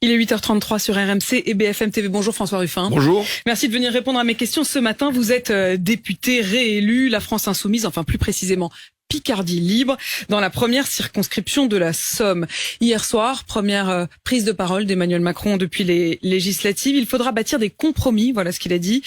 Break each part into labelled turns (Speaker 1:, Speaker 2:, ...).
Speaker 1: Il est 8h33 sur RMC et BFM TV. Bonjour François Ruffin.
Speaker 2: Bonjour.
Speaker 1: Merci de venir répondre à mes questions ce matin. Vous êtes député réélu, la France Insoumise, enfin plus précisément Picardie Libre, dans la première circonscription de la Somme. Hier soir, première prise de parole d'Emmanuel Macron depuis les législatives. Il faudra bâtir des compromis, voilà ce qu'il a dit.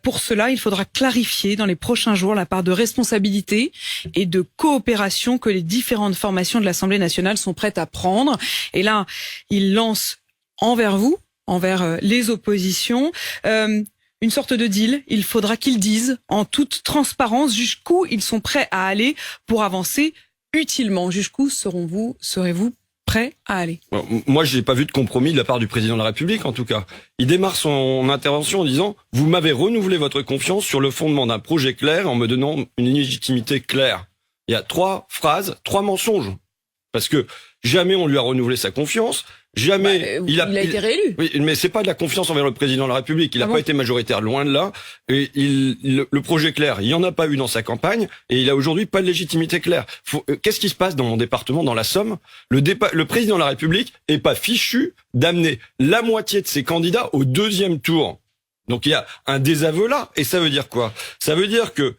Speaker 1: Pour cela, il faudra clarifier dans les prochains jours la part de responsabilité et de coopération que les différentes formations de l'Assemblée nationale sont prêtes à prendre. Et là, il lance envers vous, envers les oppositions, une sorte de deal. Il faudra qu'ils disent en toute transparence jusqu'où ils sont prêts à aller pour avancer utilement. Jusqu'où serez-vous prêts à aller?
Speaker 2: Moi, je n'ai pas vu de compromis de la part du président de la République, en tout cas. Il démarre son intervention en disant « Vous m'avez renouvelé votre confiance sur le fondement d'un projet clair en me donnant une légitimité claire ». Il y a 3 phrases, 3 mensonges. Parce que jamais on lui a renouvelé sa confiance. Jamais
Speaker 1: il a été réélu.
Speaker 2: Oui, mais c'est pas de la confiance envers le président de la République. Il n'a pas été majoritaire, loin de là. Et le projet clair, il y en a pas eu dans sa campagne, et il a aujourd'hui pas de légitimité claire. Qu'est-ce qui se passe dans mon département, dans la Somme? Le président de la République est pas fichu d'amener la moitié de ses candidats au 2e tour. Donc il y a un désaveu là, et ça veut dire quoi? Ça veut dire que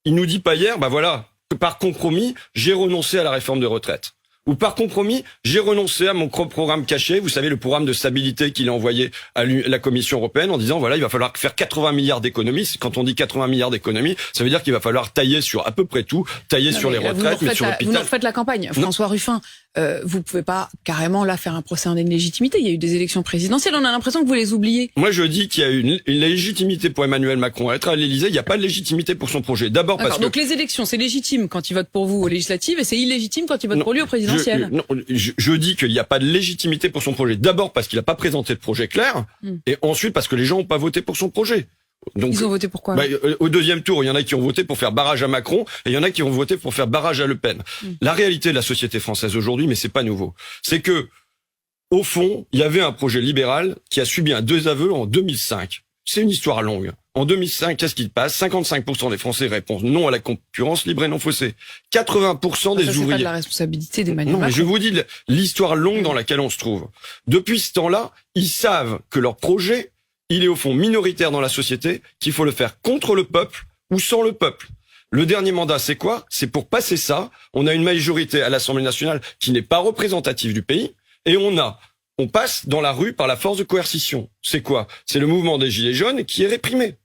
Speaker 2: il nous dit pas hier, voilà, que par compromis, j'ai renoncé à la réforme de retraite. Ou par compromis, j'ai renoncé à mon programme caché, vous savez, le programme de stabilité qu'il a envoyé à la Commission européenne en disant, voilà, il va falloir faire 80 milliards d'économies. Quand on dit 80 milliards d'économies, ça veut dire qu'il va falloir tailler sur à peu près tout, tailler sur les retraites, mais sur l'hôpital.
Speaker 1: Vous nous refaites la campagne, François Ruffin. Vous pouvez pas carrément là faire un procès en illégitimité. Il y a eu des élections présidentielles, on a l'impression que vous les oubliez.
Speaker 2: Moi, je dis qu'il y a une légitimité pour Emmanuel Macron à être à l'Élysée. Il n'y a pas de légitimité pour son projet. D'abord parce que...
Speaker 1: Donc les élections, c'est légitime quand il vote pour vous aux législatives et c'est illégitime quand il vote pour lui aux présidentielles.
Speaker 2: Je dis qu'il n'y a pas de légitimité pour son projet. D'abord parce qu'il n'a pas présenté de projet clair, et ensuite parce que les gens n'ont pas voté pour son projet. Donc,
Speaker 1: ils ont voté pour quoi?
Speaker 2: Au 2e tour, il y en a qui ont voté pour faire barrage à Macron, et il y en a qui ont voté pour faire barrage à Le Pen. La réalité de la société française aujourd'hui, mais c'est pas nouveau, c'est que, au fond, il y avait un projet libéral qui a subi un désaveu en 2005. C'est une histoire longue. En 2005, qu'est-ce qui se passe? 55% des Français répondent non à la concurrence libre et non faussée. 80% des ouvriers...
Speaker 1: C'est pas de la responsabilité d'Emmanuel Macron.
Speaker 2: Non, mais je vous dis l'histoire longue dans laquelle on se trouve. Depuis ce temps-là, ils savent que leur projet, il est au fond minoritaire dans la société, qu'il faut le faire contre le peuple ou sans le peuple. Le dernier mandat, c'est quoi? C'est pour passer ça. On a une majorité à l'Assemblée nationale qui n'est pas représentative du pays, et on passe dans la rue par la force de coercition. C'est quoi? C'est le mouvement des Gilets jaunes qui est réprimé.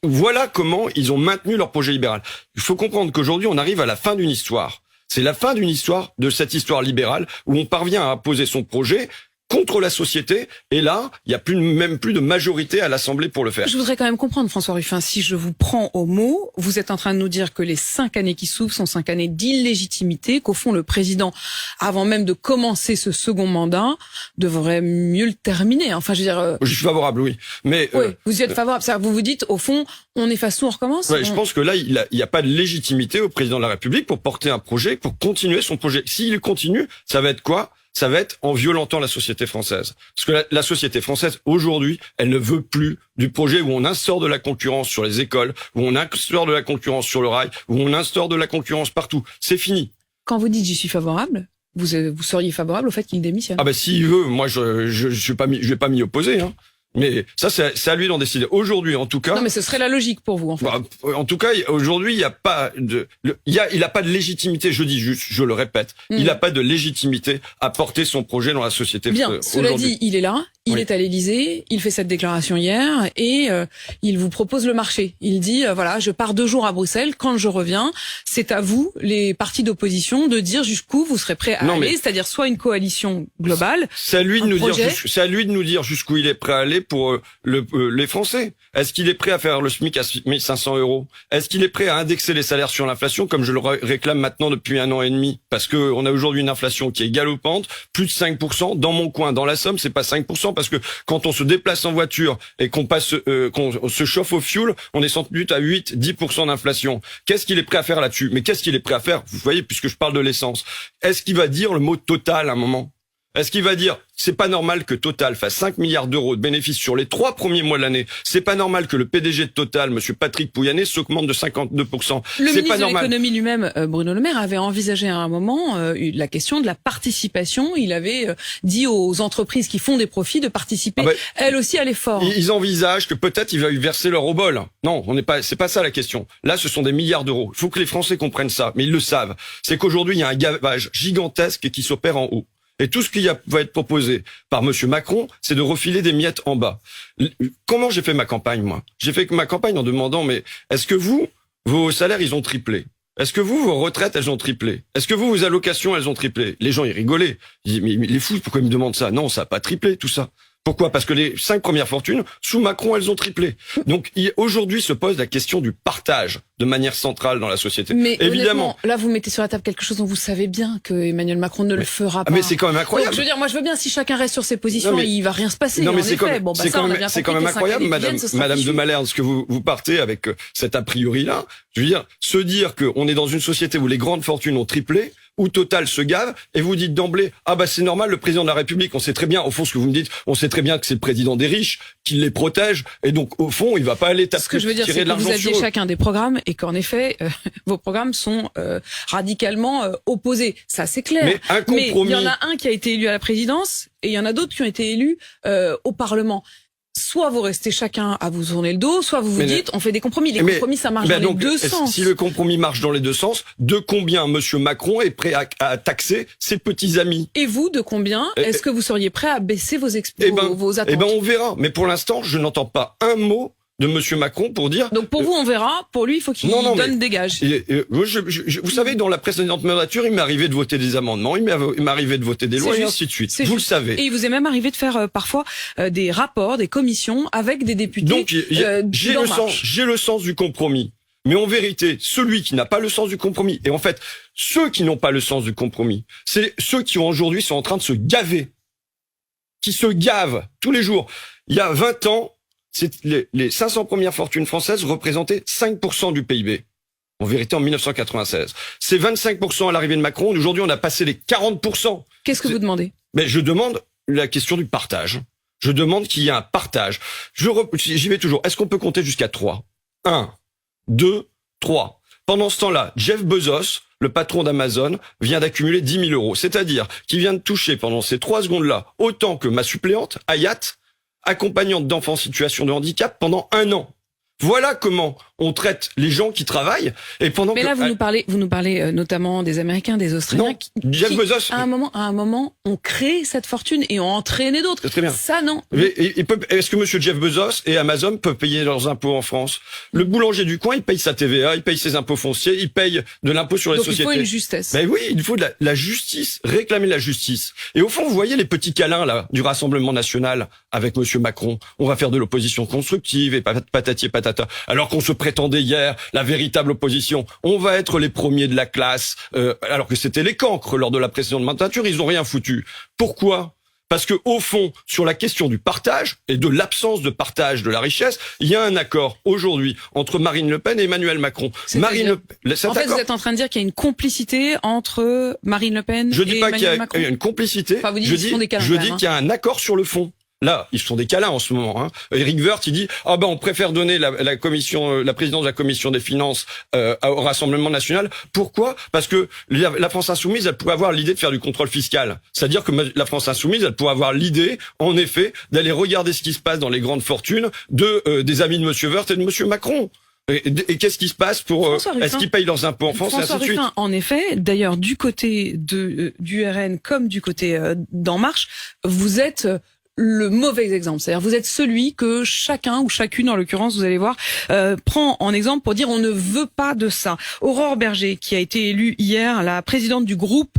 Speaker 2: Voilà comment ils ont maintenu leur projet libéral. Il faut comprendre qu'aujourd'hui, on arrive à la fin d'une histoire. C'est la fin d'une histoire, de cette histoire libérale, où on parvient à imposer son projet contre la société, et là, il n'y a même plus de majorité à l'Assemblée pour le faire.
Speaker 1: Je voudrais quand même comprendre, François Ruffin, si je vous prends au mot, vous êtes en train de nous dire que les 5 années qui s'ouvrent sont 5 années d'illégitimité, qu'au fond, le président, avant même de commencer ce second mandat, devrait mieux le terminer. Enfin, je veux dire...
Speaker 2: Je suis favorable, oui. Mais,
Speaker 1: oui, vous y êtes favorable. Vous vous dites, au fond, on efface tout, on recommence?
Speaker 2: Ouais, je pense que là, il n'y a pas de légitimité au président de la République pour porter un projet, pour continuer son projet. S'il continue, ça va être quoi? Ça va être en violentant la société française. Parce que la société française, aujourd'hui, elle ne veut plus du projet où on instaure de la concurrence sur les écoles, où on instaure de la concurrence sur le rail, où on instaure de la concurrence partout. C'est fini.
Speaker 1: Quand vous dites j'y suis favorable, vous seriez favorable au fait qu'il démissionne?
Speaker 2: S'il veut, moi je vais pas m'y opposer, hein. Mais ça, c'est à lui d'en décider. Aujourd'hui, en tout cas.
Speaker 1: Non, mais ce serait la logique pour vous, en fait.
Speaker 2: En tout cas, aujourd'hui, il n'y a pas il a pas de légitimité. Je dis juste, je le répète, il n'a pas de légitimité à porter son projet dans la société.
Speaker 1: Bien. Cela dit, il est là. Il est à l'Élysée, il fait cette déclaration hier et il vous propose le marché. Il dit voilà, je pars 2 jours à Bruxelles. Quand je reviens, c'est à vous, les partis d'opposition, de dire jusqu'où vous serez prêts à aller, c'est-à-dire soit une coalition globale.
Speaker 2: C'est à lui de nous dire jusqu'où il est prêt à aller pour les Français. Est-ce qu'il est prêt à faire le SMIC à 1500 €? Est-ce qu'il est prêt à indexer les salaires sur l'inflation comme je le réclame maintenant depuis 1 an et demi? Parce que on a aujourd'hui une inflation qui est galopante, plus de 5%. Dans mon coin, dans la Somme, c'est pas 5%. Parce que quand on se déplace en voiture et qu'on se chauffe au fioul, on est sans doute à 8-10% d'inflation. Qu'est-ce qu'il est prêt à faire là-dessus? Mais qu'est-ce qu'il est prêt à faire? Vous voyez, puisque je parle de l'essence. Est-ce qu'il va dire le mot total à un moment? Est-ce qu'il va dire, c'est pas normal que Total fasse 5 milliards d'euros de bénéfices sur les 3 premiers mois de l'année? C'est pas normal que le PDG de Total, monsieur Patrick Pouyanné, s'augmente de 52%.
Speaker 1: Le ministre de l'économie lui-même, Bruno Le Maire, avait envisagé à un moment la question de la participation. Il avait dit aux entreprises qui font des profits de participer elles aussi à l'effort.
Speaker 2: Ils envisagent que peut-être ils vont verser leur obol. Non, c'est pas ça la question. Là, ce sont des milliards d'euros. Il faut que les Français comprennent ça, mais ils le savent. C'est qu'aujourd'hui, il y a un gavage gigantesque qui s'opère en haut. Et tout ce qui va être proposé par monsieur Macron, c'est de refiler des miettes en bas. Comment j'ai fait ma campagne, moi? J'ai fait ma campagne en demandant, mais est-ce que vos salaires, ils ont triplé? Est-ce que vos retraites, elles ont triplé? Est-ce que vos allocations, elles ont triplé? Les gens, ils rigolaient. Ils disaient, mais les fous, pourquoi ils me demandent ça? Non, ça n'a pas triplé, tout ça. Pourquoi? Parce que les 5 premières fortunes, sous Macron, elles ont triplé. Donc, aujourd'hui se pose la question du partage de manière centrale dans la société.
Speaker 1: Mais évidemment, là, vous mettez sur la table quelque chose dont vous savez bien que Emmanuel Macron ne le fera pas.
Speaker 2: Mais c'est quand même incroyable.
Speaker 1: Donc, je veux dire, moi, je veux bien si chacun reste sur ses positions, il va rien se passer.
Speaker 2: Non, mais
Speaker 1: c'est quand
Speaker 2: même incroyable, Madame de Malherbe, ce que vous partez avec cet a priori-là. Je veux dire, se dire qu'on est dans une société où les grandes fortunes ont triplé, où Total se gave, et vous dites d'emblée, c'est normal, le président de la République, on sait très bien, au fond, ce que vous me dites, on sait très bien que c'est le président des riches, qui les protège, et donc, au fond, il va pas aller tirer de l'argent sur eux.
Speaker 1: Ce que je veux dire, c'est que vous aviez chacun des programmes, et qu'en effet, vos programmes sont radicalement opposés. Ça, c'est clair.
Speaker 2: Mais un compromis.
Speaker 1: Mais il y en a un qui a été élu à la présidence, et il y en a d'autres qui ont été élus au Parlement. Soit vous restez chacun à vous tourner le dos, soit vous dites on fait des compromis. Les compromis, ça marche dans les deux sens.
Speaker 2: Si le compromis marche dans les deux sens, de combien monsieur Macron est prêt à taxer ses petits amis?
Speaker 1: Et vous, de combien est-ce que vous seriez prêt à baisser vos attentes?
Speaker 2: On verra. Mais pour l'instant, je n'entends pas un mot de monsieur Macron pour dire...
Speaker 1: Donc pour vous, on verra. Pour lui, il faut qu'il donne des gages.
Speaker 2: Vous savez, dans la précédente mandature, il m'est arrivé de voter des amendements, il m'est arrivé de voter des lois, et ainsi de suite. Vous le savez.
Speaker 1: Et il vous est même arrivé de faire parfois des rapports, des commissions avec des députés.
Speaker 2: Donc j'ai le sens du compromis. Mais en vérité, celui qui n'a pas le sens du compromis, et en fait, ceux qui n'ont pas le sens du compromis, c'est ceux qui aujourd'hui sont en train de se gaver. Qui se gavent tous les jours. Il y a 20 ans, les 500 premières fortunes françaises représentaient 5% du PIB. En vérité, en 1996. C'est 25% à l'arrivée de Macron. Aujourd'hui, on a passé les 40%.
Speaker 1: Qu'est-ce que vous demandez?
Speaker 2: Mais je demande la question du partage. Je demande qu'il y ait un partage. J'y vais toujours. Est-ce qu'on peut compter jusqu'à 3? 1, 2, 3. Pendant ce temps-là, Jeff Bezos, le patron d'Amazon, vient d'accumuler 10 000 euros. C'est-à-dire qu'il vient de toucher pendant ces 3 secondes-là autant que ma suppléante, Hayat, accompagnante d'enfants en situation de handicap pendant 1 an. Voilà comment on traite les gens qui travaillent. Et pendant
Speaker 1: là, vous nous parlez notamment des Américains, des Australiens,
Speaker 2: Jeff Bezos,
Speaker 1: à un moment, ont créé cette fortune et ont entraîné d'autres.
Speaker 2: Très bien.
Speaker 1: Ça, non.
Speaker 2: Est-ce que monsieur Jeff Bezos et Amazon peuvent payer leurs impôts en France? Le boulanger du coin, il paye sa TVA, il paye ses impôts fonciers, il paye de l'impôt sur les sociétés.
Speaker 1: Donc il faut une justesse.
Speaker 2: Ben oui, il faut de la justice, réclamer la justice. Et au fond, vous voyez les petits câlins là du Rassemblement national avec monsieur Macron. On va faire de l'opposition constructive et patati et patata. Alors qu'on se prétendait hier la véritable opposition. On va être les premiers de la classe, alors que c'était les cancres lors de la précédente mandature. Ils ont rien foutu. Pourquoi? Parce que au fond, sur la question du partage et de l'absence de partage de la richesse, il y a un accord aujourd'hui entre Marine Le Pen et Emmanuel Macron.
Speaker 1: Marine Le Pen. En fait, vous êtes en train de dire qu'il y a une complicité entre Marine Le Pen et Emmanuel Macron.
Speaker 2: Je dis pas qu'il y a une complicité.
Speaker 1: Enfin, vous dites
Speaker 2: je dis qu'il y a un accord sur le fond. Là, ils font des câlins en ce moment. Éric Woerth, il dit on préfère donner la présidence de la commission des finances au Rassemblement national. Pourquoi? Parce que la France insoumise, elle pourrait avoir l'idée de faire du contrôle fiscal. C'est-à-dire que la France insoumise, elle pourrait avoir l'idée, en effet, d'aller regarder ce qui se passe dans les grandes fortunes des amis de monsieur Woerth et de monsieur Macron. Et qu'est-ce qui se passe pour est-ce qu'ils payent leurs impôts en France, et ainsi de suite?
Speaker 1: En effet, d'ailleurs, du côté du RN comme du côté d'En Marche, vous êtes le mauvais exemple. C'est-à-dire, vous êtes celui que chacun ou chacune, en l'occurrence, vous allez voir, prend en exemple pour dire on ne veut pas de ça. Aurore Berger, qui a été élue hier, la présidente du groupe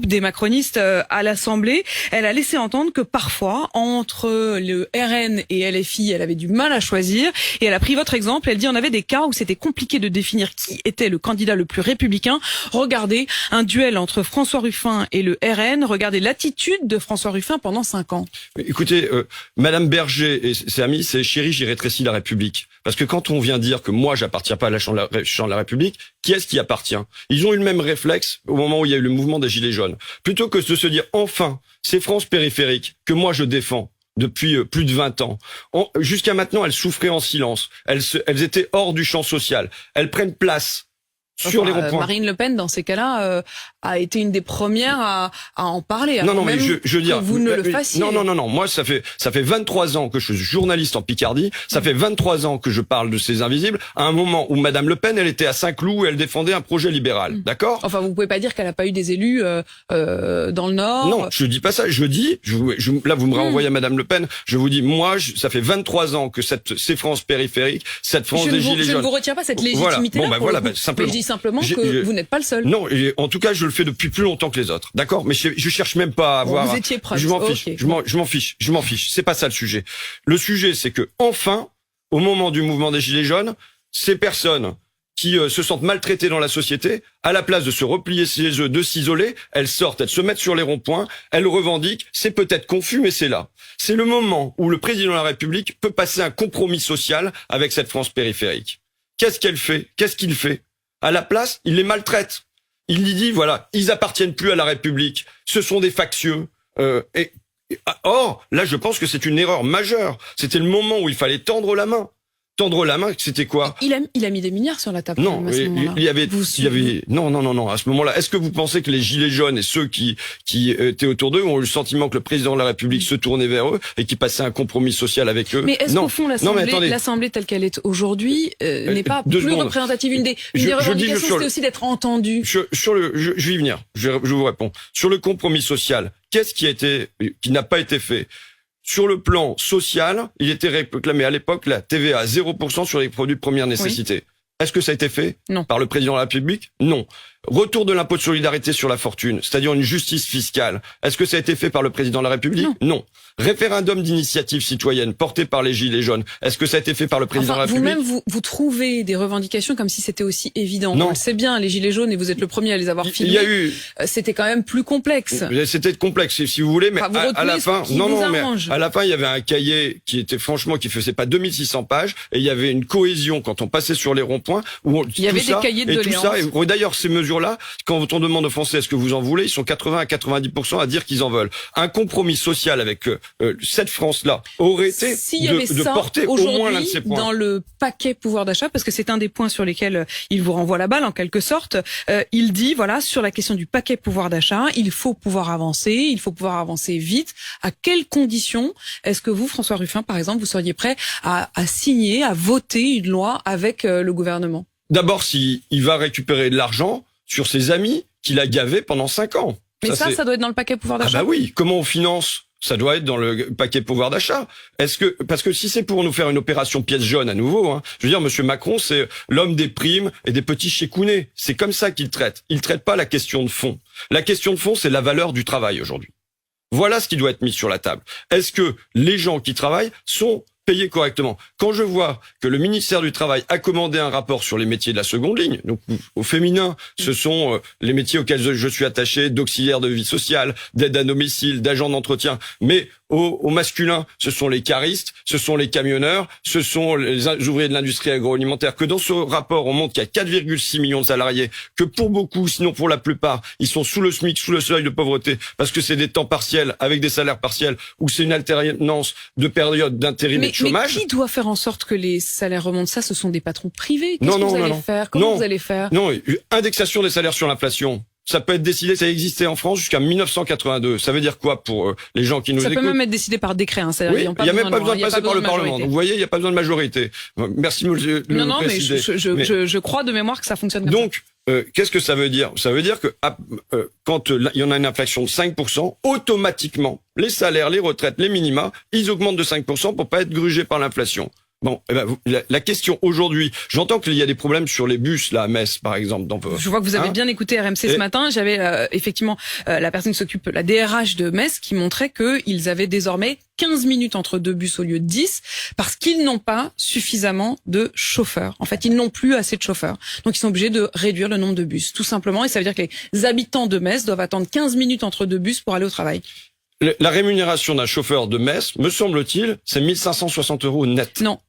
Speaker 1: des macronistes à l'Assemblée, elle a laissé entendre que parfois, entre le RN et LFI, elle avait du mal à choisir. Et elle a pris votre exemple. Elle dit on avait des cas où c'était compliqué de définir qui était le candidat le plus républicain. Regardez un duel entre François Ruffin et le RN. Regardez l'attitude de François Ruffin pendant 5 ans.
Speaker 2: Écoutez, Madame Berger et ses amis, c'est chérie, j'ai rétréci la République. Parce que quand on vient dire que moi, j'appartiens pas à la Chambre de la République, qui est-ce qui appartient? Ils ont eu le même réflexe au moment où il y a eu le mouvement des Gilets jaunes. Plutôt que de se dire, enfin, c'est France périphérique que moi je défends depuis plus de 20 ans. Jusqu'à maintenant, elles souffraient en silence. Elles étaient hors du champ social. Elles prennent place sur les ronds-points.
Speaker 1: Marine Le Pen, dans ces cas-là, a été une des premières à en parler.
Speaker 2: Non, mais je veux dire,
Speaker 1: vous ne le fassiez.
Speaker 2: Non. Moi, ça fait 23 ans que je suis journaliste en Picardie. Ça fait 23 ans que je parle de ces invisibles. À un moment où Madame Le Pen, elle était à Saint-Cloud, elle défendait un projet libéral. D'accord?
Speaker 1: Enfin, vous pouvez pas dire qu'elle a pas eu des élus dans le Nord.
Speaker 2: Non, je dis pas ça. Je dis, là, vous me renvoyez à Madame Le Pen. Je vous dis, moi, ça fait 23 ans que ces France périphérique, cette France des Gilets jaunes.
Speaker 1: Je ne vous retire pas cette légitimité.
Speaker 2: Voilà. Simplement.
Speaker 1: Je dis simplement que vous n'êtes pas le seul.
Speaker 2: Non, en tout cas, je le fais depuis plus longtemps que les autres. D'accord? Mais je cherche même pas à avoir.
Speaker 1: Vous étiez proche.
Speaker 2: Je m'en fiche.
Speaker 1: Okay.
Speaker 2: Je m'en fiche. C'est pas ça le sujet. Le sujet, c'est que, enfin, au moment du mouvement des Gilets jaunes, ces personnes qui se sentent maltraitées dans la société, à la place de se replier chez eux, de s'isoler, elles sortent, elles se mettent sur les ronds-points, elles revendiquent, c'est peut-être confus, mais c'est là. C'est le moment où le président de la République peut passer un compromis social avec cette France périphérique. Qu'est-ce qu'elle fait? Qu'est-ce qu'il fait? À la place, il les maltraite. Il lui dit, voilà, ils appartiennent plus à la République, ce sont des factieux. Or, là, je pense que c'est une erreur majeure. C'était le moment où il fallait tendre la main. Tendre la main, c'était quoi?
Speaker 1: Il a mis des milliards sur la table.
Speaker 2: Non, il y avait, non. À ce moment-là, est-ce que vous pensez que les Gilets jaunes et ceux qui étaient autour d'eux ont eu le sentiment que le président de la République se tournait vers eux et qui passait un compromis social avec eux?
Speaker 1: Mais est-ce qu'au fond, l'Assemblée telle qu'elle est aujourd'hui n'est pas plus représentative? Une des revendications, c'était aussi d'être entendue.
Speaker 2: Je vais y venir. Je vous réponds. Sur le compromis social, qu'est-ce qui n'a pas été fait? Sur le plan social, il était réclamé à l'époque la TVA à 0% sur les produits de première nécessité. Oui. Est-ce que ça a été fait?
Speaker 1: Non.
Speaker 2: Par le président de la République? Non. Retour de l'impôt de solidarité sur la fortune, c'est-à-dire une justice fiscale. Est-ce que ça a été fait par le président de la République? Non. Référendum d'initiative citoyenne porté par les Gilets jaunes. Est-ce que ça a été fait par le président de la République?
Speaker 1: Vous-même, vous trouvez des revendications comme si c'était aussi évident. Non. On le sait bien, les Gilets jaunes, et vous êtes le premier à les avoir filmés.
Speaker 2: Il y a eu.
Speaker 1: C'était quand même plus complexe.
Speaker 2: C'était complexe, si vous voulez, mais à la fin, mais à la fin, il y avait un cahier qui était qui faisait pas 2600 pages, et il y avait une cohésion quand on passait sur les ronds-points où
Speaker 1: il y avait des cahiers de doléances.
Speaker 2: Et d'ailleurs, ces mesures-là, quand on demande aux Français est-ce que vous en voulez, ils sont 80 à 90% à dire qu'ils en veulent. Un compromis social avec cette France-là aurait été de porter au moins l'un de ces points.
Speaker 1: Dans le paquet pouvoir d'achat, parce que c'est un des points sur lesquels il vous renvoie la balle en quelque sorte, il dit, voilà, sur la question du paquet pouvoir d'achat, il faut pouvoir avancer vite. À quelles conditions est-ce que vous, François Ruffin, par exemple, vous seriez prêt à signer, à voter une loi avec le gouvernement?
Speaker 2: D'abord, s'il va récupérer de l'argent sur ses amis qu'il a gavés pendant 5 ans.
Speaker 1: Mais ça doit être dans le paquet pouvoir d'achat.
Speaker 2: Ah bah oui, comment on finance? Ça doit être dans le paquet pouvoir d'achat. Parce que si c'est pour nous faire une opération pièce jaune à nouveau, je veux dire, Monsieur Macron, c'est l'homme des primes et des petits chécounets. C'est comme ça qu'il traite. Il traite pas la question de fond. La question de fond, c'est la valeur du travail aujourd'hui. Voilà ce qui doit être mis sur la table. Est-ce que les gens qui travaillent sont payés correctement? Quand je vois que le ministère du Travail a commandé un rapport sur les métiers de la seconde ligne, donc au féminin, ce sont les métiers auxquels je suis attaché, d'auxiliaire de vie sociale, d'aide à domicile, d'agent d'entretien, mais au masculin, ce sont les caristes, ce sont les camionneurs, ce sont les ouvriers de l'industrie agroalimentaire, que dans ce rapport, on montre qu'il y a 4,6 millions de salariés, que pour beaucoup, sinon pour la plupart, ils sont sous le SMIC, sous le seuil de pauvreté, parce que c'est des temps partiels, avec des salaires partiels, ou c'est une alternance de période d'intérim et de chômage.
Speaker 1: Mais qui doit faire en sorte que les salaires remontent? Ça, ce sont des patrons privés. Qu'est-ce que vous allez faire? Comment vous allez faire?
Speaker 2: Non, indexation des salaires sur l'inflation. Ça peut être décidé, ça existait en France jusqu'à 1982. Ça veut dire quoi pour les gens qui nous écoutent?
Speaker 1: Ça peut même être décidé par décret.
Speaker 2: Oui, il n'y a même pas besoin de passer par le Parlement. Donc, vous voyez, il n'y a pas besoin de majorité. Merci de le préciser.
Speaker 1: Non, mais je crois de mémoire que ça fonctionne comme ça.
Speaker 2: Donc, qu'est-ce que ça veut dire? Ça veut dire que quand il y en a une inflation de 5%, automatiquement, les salaires, les retraites, les minima, ils augmentent de 5% pour pas être grugés par l'inflation. Bon, la question aujourd'hui, j'entends qu'il y a des problèmes sur les bus là à Metz par exemple.
Speaker 1: Je vois que vous avez bien écouté RMC ce matin. J'avais effectivement la personne qui s'occupe, la DRH de Metz, qui montrait qu'ils avaient désormais 15 minutes entre deux bus au lieu de 10 parce qu'ils n'ont pas suffisamment de chauffeurs. En fait, ils n'ont plus assez de chauffeurs. Donc ils sont obligés de réduire le nombre de bus, tout simplement. Et ça veut dire que les habitants de Metz doivent attendre 15 minutes entre deux bus pour aller au travail.
Speaker 2: La rémunération d'un chauffeur de Metz, me semble-t-il, c'est 1560 € net.
Speaker 1: Non,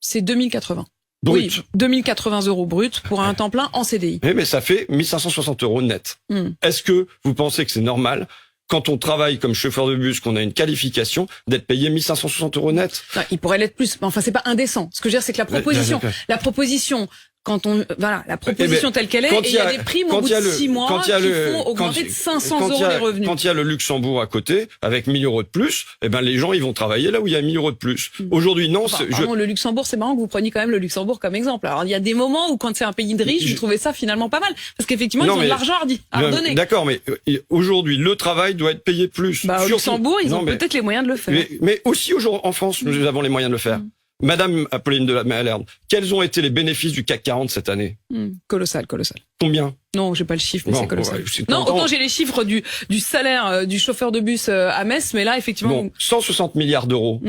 Speaker 1: c'est 2080.
Speaker 2: Brut.
Speaker 1: Oui, 2080 € brut pour un temps plein en CDI.
Speaker 2: Oui, mais ça fait 1560 € net. Est-ce que vous pensez que c'est normal, quand on travaille comme chauffeur de bus, qu'on a une qualification, d'être payé 1560 € net?
Speaker 1: Non, il pourrait l'être plus, mais enfin c'est pas indécent. Ce que je veux dire, c'est que la proposition, quand on la proposition telle qu'elle est, et il y a des primes au bout de 6 mois qui font augmenter de 500 € les revenus.
Speaker 2: Quand il y a le Luxembourg à côté, avec 1000 € de plus, eh ben les gens ils vont travailler là où il y a 1000 € de plus. Aujourd'hui non.
Speaker 1: Le Luxembourg, c'est marrant que vous preniez quand même le Luxembourg comme exemple. Alors il y a des moments où quand c'est un pays de riches, vous trouvez ça finalement pas mal, parce qu'effectivement ils ont de l'argent à redonner.
Speaker 2: D'accord, mais aujourd'hui le travail doit être payé plus.
Speaker 1: Au Luxembourg, ils ont peut-être les moyens de le faire.
Speaker 2: Mais aussi aujourd'hui en France, nous avons les moyens de le faire. Madame Apolline de la Malherbe, quels ont été les bénéfices du CAC 40 cette année?
Speaker 1: Colossal.
Speaker 2: Combien?
Speaker 1: Non, j'ai pas le chiffre, mais c'est colossal. Autant j'ai les chiffres du salaire du chauffeur de bus à Metz, mais là, effectivement...
Speaker 2: 160 milliards d'euros.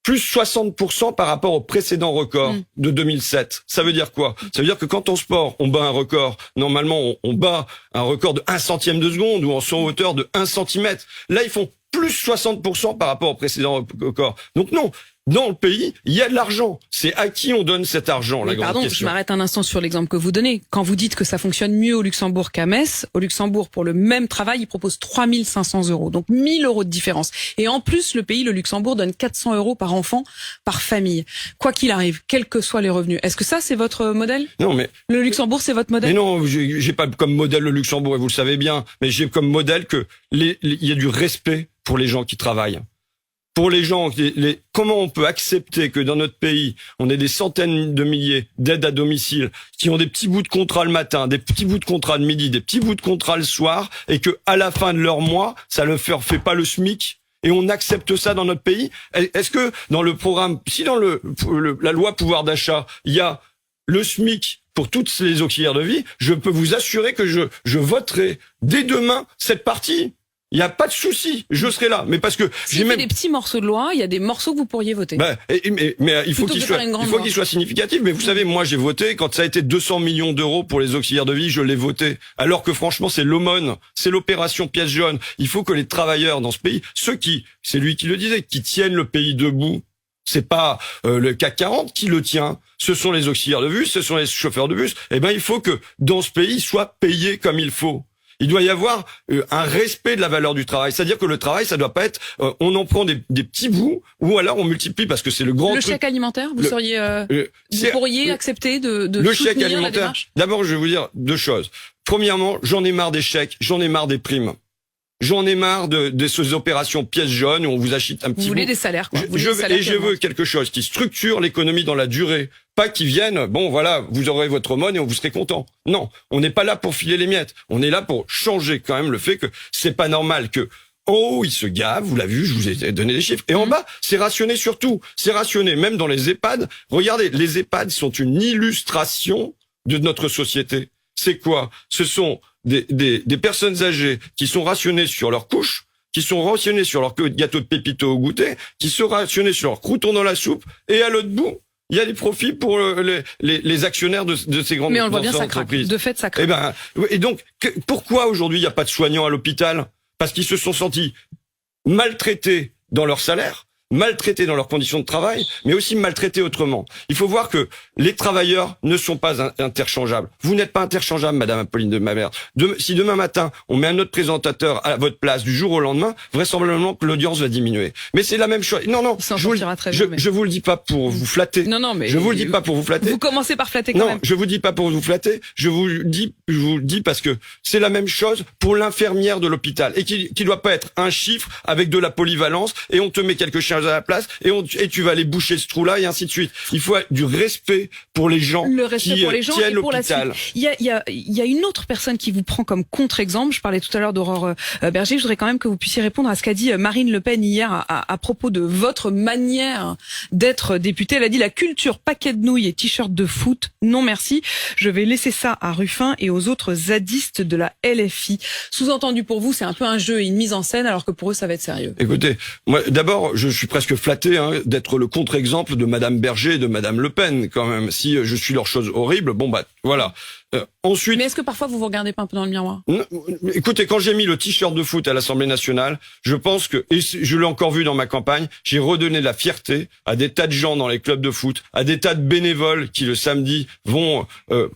Speaker 2: Plus 60% par rapport au précédent record de 2007. Ça veut dire quoi? Ça veut dire que quand en sport, on bat un record, normalement, on bat un record de 1 centième de seconde ou en son hauteur de 1 centimètre. Là, ils font plus 60% par rapport au précédent record. Donc non, dans le pays, il y a de l'argent. C'est à qui on donne cet argent, la grande question.
Speaker 1: Je m'arrête un instant sur l'exemple que vous donnez. Quand vous dites que ça fonctionne mieux au Luxembourg qu'à Metz, au Luxembourg, pour le même travail, ils proposent 3500 €. Donc 1000 € de différence. Et en plus, le Luxembourg, donne 400 € par enfant, par famille. Quoi qu'il arrive, quels que soient les revenus. Est-ce que ça, c'est votre modèle?
Speaker 2: Non, mais...
Speaker 1: Le Luxembourg, c'est votre modèle?
Speaker 2: Mais non, j'ai pas comme modèle le Luxembourg, et vous le savez bien. Mais j'ai comme modèle que il y a du respect pour les gens qui travaillent. Pour les gens, comment on peut accepter que dans notre pays, on ait des centaines de milliers d'aides à domicile qui ont des petits bouts de contrat le matin, des petits bouts de contrat le midi, des petits bouts de contrat le soir, et que à la fin de leur mois, ça ne fait pas le SMIC, et on accepte ça dans notre pays? Est-ce que dans le programme, si dans la loi pouvoir d'achat, il y a le SMIC pour toutes les auxiliaires de vie, je peux vous assurer que je voterai dès demain cette partie. Il n'y a pas de souci, je serai là. Mais parce que
Speaker 1: j'ai même des petits morceaux de loi, il y a des morceaux que vous pourriez voter.
Speaker 2: Mais il faut qu'il soit significatif. Mais vous savez, moi j'ai voté quand ça a été 200 millions d'euros pour les auxiliaires de vie, je l'ai voté. Alors que franchement, c'est l'aumône, c'est l'opération pièce jaune. Il faut que les travailleurs dans ce pays, c'est lui qui le disait, qui tiennent le pays debout. C'est pas le CAC 40 qui le tient. Ce sont les auxiliaires de bus, ce sont les chauffeurs de bus. Eh ben, il faut que dans ce pays, ils soient payés comme il faut. Il doit y avoir un respect de la valeur du travail. C'est-à-dire que le travail, ça doit pas être, on en prend des petits bouts, ou alors on multiplie parce que c'est le grand.
Speaker 1: Le chèque alimentaire, vous pourriez accepter de
Speaker 2: le chèque
Speaker 1: soutenir
Speaker 2: alimentaire.
Speaker 1: La démarche?
Speaker 2: D'abord, je vais vous dire 2 choses. Premièrement, j'en ai marre des chèques, j'en ai marre des primes. J'en ai marre de ces opérations pièces jaunes où on vous achète un petit bout.
Speaker 1: Vous voulez des salaires, quoi.
Speaker 2: Je veux quelque chose qui structure l'économie dans la durée. Pas qu'ils viennent, bon voilà, vous aurez votre aumône et vous serez content. Non, on n'est pas là pour filer les miettes. On est là pour changer quand même le fait que c'est pas normal que en haut, ils se gavent, vous l'avez vu, je vous ai donné des chiffres. Et en bas, c'est rationné surtout. C'est rationné même dans les EHPAD. Regardez, les EHPAD sont une illustration de notre société. C'est quoi? Ce sont des personnes âgées qui sont rationnées sur leur couche, qui sont rationnées sur leur gâteau de pépito au goûter, qui sont rationnées sur leur crouton dans la soupe, et à l'autre bout, il y a des profits pour les actionnaires de ces grandes entreprises.
Speaker 1: Mais on le voit bien, ça craque. De fait, ça craque.
Speaker 2: Et donc, pourquoi aujourd'hui il n'y a pas de soignants à l'hôpital? Parce qu'ils se sont sentis maltraités dans leur salaire, maltraités dans leurs conditions de travail, mais aussi maltraités autrement. Il faut voir que les travailleurs ne sont pas interchangeables. Vous n'êtes pas interchangeable, Madame Apolline de Malherbe. Si demain matin, on met un autre présentateur à votre place du jour au lendemain, vraisemblablement que l'audience va diminuer. Mais c'est la même chose. Non, je vous le dis pas pour vous flatter.
Speaker 1: Non, mais
Speaker 2: je vous le dis pas pour vous flatter.
Speaker 1: Vous commencez par flatter quand même.
Speaker 2: Non, je vous dis pas pour vous flatter. Je vous le dis parce que c'est la même chose pour l'infirmière de l'hôpital et qui doit pas être un chiffre avec de la polyvalence et on te met quelque chose à la place et tu vas aller boucher ce trou-là et ainsi de suite. Il faut du respect pour les gens qui tiennent l'hôpital.
Speaker 1: Il y a une autre personne qui vous prend comme contre-exemple. Je parlais tout à l'heure d'Aurore Berger. Je voudrais quand même que vous puissiez répondre à ce qu'a dit Marine Le Pen hier à propos de votre manière d'être députée. Elle a dit: la culture paquet de nouilles et t-shirt de foot, non merci. Je vais laisser ça à Ruffin et aux autres zadistes de la LFI. Sous-entendu pour vous, c'est un peu un jeu et une mise en scène, alors que pour eux, ça va être sérieux.
Speaker 2: Écoutez, moi, d'abord, je suis presque flatté d'être le contre-exemple de Madame Berger et de Madame Le Pen, quand même. Si je suis leur chose horrible, bon bah voilà. Ensuite,
Speaker 1: mais est-ce que parfois vous vous regardez pas un peu dans le miroir?
Speaker 2: Écoutez, quand j'ai mis le t-shirt de foot à l'Assemblée nationale, je pense que, et je l'ai encore vu dans ma campagne, j'ai redonné de la fierté à des tas de gens dans les clubs de foot, à des tas de bénévoles qui le samedi vont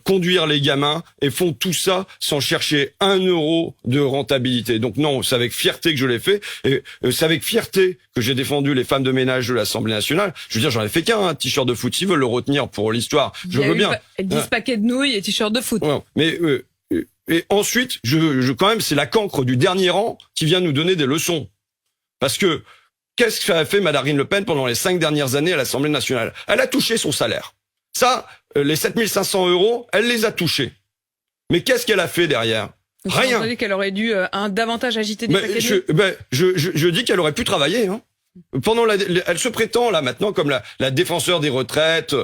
Speaker 2: conduire les gamins et font tout ça sans chercher 1 euro de rentabilité. Donc non, c'est avec fierté que je l'ai fait, et c'est avec fierté que j'ai défendu les femmes de ménage de l'Assemblée nationale. Je veux dire, j'en ai fait qu'un t-shirt de foot. S'ils veulent le retenir pour l'histoire, je veux bien.
Speaker 1: 10 paquets de nouilles et t-shirt de foot.
Speaker 2: Ouais, mais et ensuite, quand même, c'est la cancre du dernier rang qui vient nous donner des leçons. Parce que qu'est-ce qu'a fait Marine Le Pen pendant les 5 dernières années à l'Assemblée nationale? Elle a touché son salaire. Ça, les 7 500 €, elle les a touchés. Mais qu'est-ce qu'elle a fait derrière? Rien.
Speaker 1: Vous savez qu'elle aurait dû davantage agiter des paquets de nouilles.
Speaker 2: Je dis qu'elle aurait pu travailler. Hein. Elle se prétend là maintenant comme la défenseur des retraites.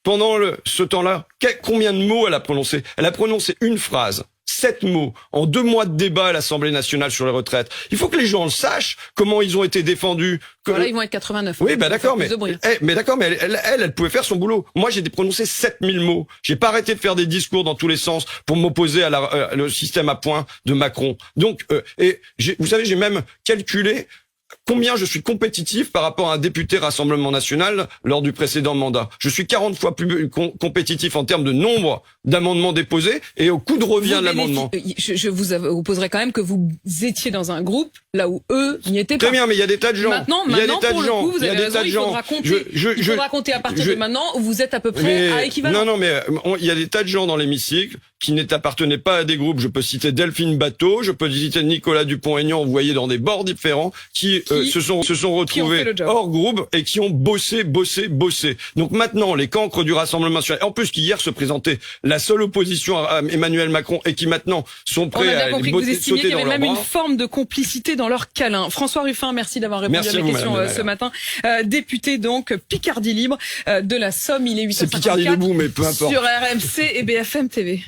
Speaker 2: Pendant ce temps-là, combien de mots elle a prononcé? Elle a prononcé une phrase, 7 mots, en 2 mois de débat à l'Assemblée nationale sur les retraites. Il faut que les gens le sachent, comment ils ont été défendus.
Speaker 1: Voilà, ils vont être 89.
Speaker 2: Oui, d'accord, mais elle pouvait faire son boulot. Moi, j'ai prononcé 7000 mots. J'ai pas arrêté de faire des discours dans tous les sens pour m'opposer à le système à points de Macron. Donc, vous savez, j'ai même calculé combien je suis compétitif par rapport à un député Rassemblement National lors du précédent mandat. Je suis 40 fois plus compétitif en termes de nombre d'amendements déposés et au coût de revient de l'amendement.
Speaker 1: Je vous opposerai quand même que vous étiez dans un groupe là où eux n'y étaient pas.
Speaker 2: Très bien, mais il y a des tas de gens.
Speaker 1: Maintenant,
Speaker 2: il y a des tas
Speaker 1: pour
Speaker 2: de
Speaker 1: le
Speaker 2: gens.
Speaker 1: coup, vous avez raison, il faudra compter. Il faudra compter à partir de maintenant où vous êtes à peu près à équivalent.
Speaker 2: Non, mais il y a des tas de gens dans l'hémicycle qui n'appartenaient pas à des groupes. Je peux citer Delphine Bateau, je peux citer Nicolas Dupont-Aignan, vous voyez, dans des bords différents, qui se sont retrouvés hors groupe et qui ont bossé. Donc maintenant, les cancres du Rassemblement national, en plus qui hier se présentaient la seule opposition à Emmanuel Macron et qui maintenant sont prêts à sauter dans leurs bras.
Speaker 1: Vous estimiez qu'il y avait même une forme de complicité dans leur câlin. François Ruffin, merci d'avoir répondu à mes questions ce matin. Député donc Picardie Libre de la Somme, il est 8h54
Speaker 2: c'est Picardie debout, mais peu importe.
Speaker 1: Sur RMC et BFM TV.